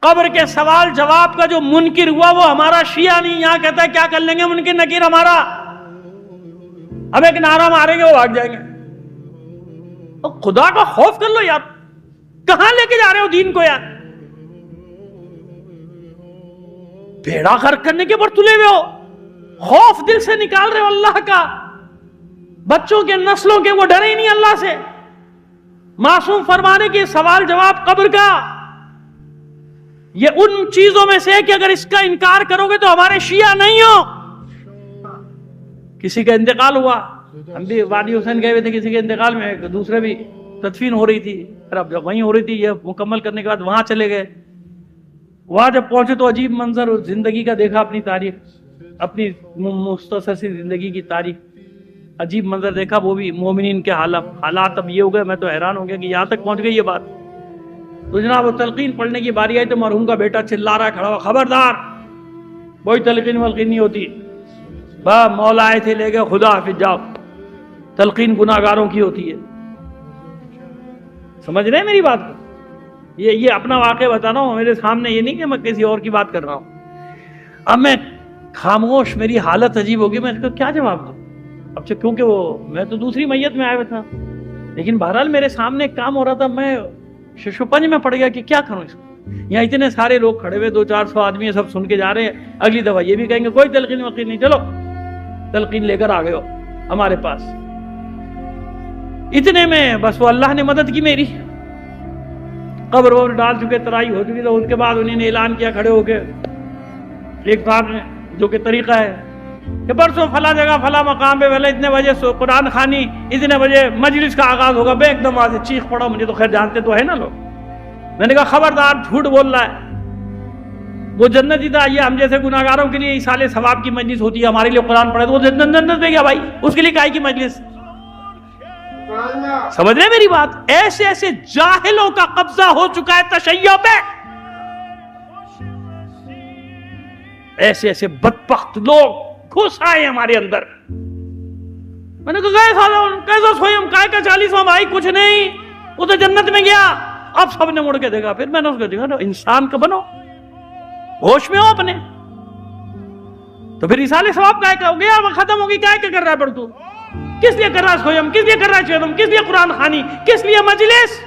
قبر کے سوال جواب کا جو منکر ہوا وہ ہمارا شیعہ نہیں، یہاں کہتا ہے کیا کر لیں گے منکر نکیر ہمارا، اب ایک نعرہ ماریں گے وہ بھاگ جائیں گے۔ خدا کا خوف کر لو یار، کہاں لے کے جا رہے ہو دین کو یار؟ بیڑا غرق کرنے کے پر تلے ہوئے ہو، خوف دل سے نکال رہے ہو اللہ کا، بچوں کے نسلوں کے وہ ڈرے ہی نہیں اللہ سے۔ معصوم فرمانے کے سوال جواب قبر کا یہ ان چیزوں میں سے ہے کہ اگر اس کا انکار کرو گے تو ہمارے شیعہ نہیں ہو۔ کسی کا انتقال ہوا، ہم بھی وادی حسین گئے ہوئے تھے، کسی کے انتقال میں دوسرے بھی تدفین ہو رہی تھی، اب جب وہیں ہو رہی تھی یہ مکمل کرنے کے بعد وہاں چلے گئے۔ وہاں جب پہنچے تو عجیب منظر زندگی کا دیکھا، اپنی تاریخ، اپنی مختصر سی زندگی کی تاریخ، عجیب منظر دیکھا، وہ بھی مومنین کے حالات اب یہ ہو گئے، میں تو حیران ہو گیا کہ یہاں تک پہنچ گئی یہ بات۔ تو جناب وہ تلقین پڑھنے کی باری آئی تو مرحوم کا بیٹا چلا رہا ہے کھڑا ہوا، خبردار وہی تلقین ولقین نہیں ہوتی، با مولا آئے تھے لے گئے، خدا حافظ جاؤ، تلقین گناہگاروں کی ہوتی ہے۔ سمجھ رہے ہیں میری بات کو؟ یہ اپنا واقعہ بتا رہا ہوں میرے سامنے، یہ نہیں کہ میں کسی اور کی بات کر رہا ہوں۔ اب میں خاموش، میری حالت عجیب ہوگی، میں اس کو کیا جواب دوں؟ اب کیونکہ میں تو دوسری میت میں آیا ہوا تھا، لیکن بہرحال میرے سامنے ایک کام ہو رہا تھا، میں ششوپنج میں پڑ گیا کہ کیا کروں اس کو۔ یہاں اتنے سارے لوگ کھڑے ہوئے، 200-400 آدمی سب سن کے جا رہے ہیں، اگلی دفعہ یہ بھی کہیں گے کوئی تلقین وقین نہیں، چلو تلقین لے کر آ گئے ہو ہمارے پاس۔ اتنے میں بس وہ اللہ نے مدد کی میری، قبر وبر ڈال چکے، ترائی ہو چکی، تو اس کے بعد انہوں نے اعلان کیا کھڑے ہو کے، ایک صاحب نے جو کہ طریقہ ہے کہ پرسوں فلاں جگہ فلاں مقام پہ پہلے اتنے بجے قرآن خوانی، اتنے بجے مجلس کا آغاز ہوگا، میں ایک دم وہاں سے چیخ پڑا، مجھے تو خیر جانتے تو ہے نا لوگ، میں نے کہا خبردار جھوٹ بول رہا ہے، وہ جنتی تھا، یہ ہم جیسے گناہگاروں کے لیے سالے ثواب کی مجلس ہوتی ہے، ہمارے لیے قرآن پڑھے تو وہ جنت میں گیا بھائی، اس کے لیے کائی کی مجلس؟ سمجھ رہے میری بات؟ ایسے ایسے جاہلوں کا قبضہ ہو چکا ہے تشیع پہ، ایسے ایسے بدبخت لوگ گھس آئے ہمارے اندر۔ میں نے کہا کیسا سوئم کائے کا 40واں بھائی، کچھ نہیں، وہ تو جنت میں گیا۔ اب سب نے مڑ کے دیکھا، پھر میں نے اس کو دیکھا، انسان کا بنو، ہوش میں ہو اپنے، تو پھر رسالے ثواب کا ہو گیا، ختم ہوگی، کیا کر رہا ہے پڑھ تو، کس لیے کر رہا ہے سوئم، کس لیے کر رہا ہے چیدم، کس لیے قرآن خوانی، کس لیے مجلس؟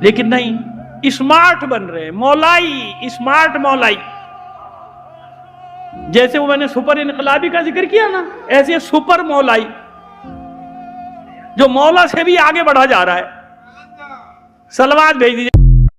لیکن نہیں، اسمارٹ بن رہے، مولائی، اسمارٹ مولائی، جیسے وہ میں نے سپر انقلابی کا ذکر کیا نا، ایسے سپر مولائی جو مولا سے بھی آگے بڑھا جا رہا ہے۔ صلوات بھیج دیجیے۔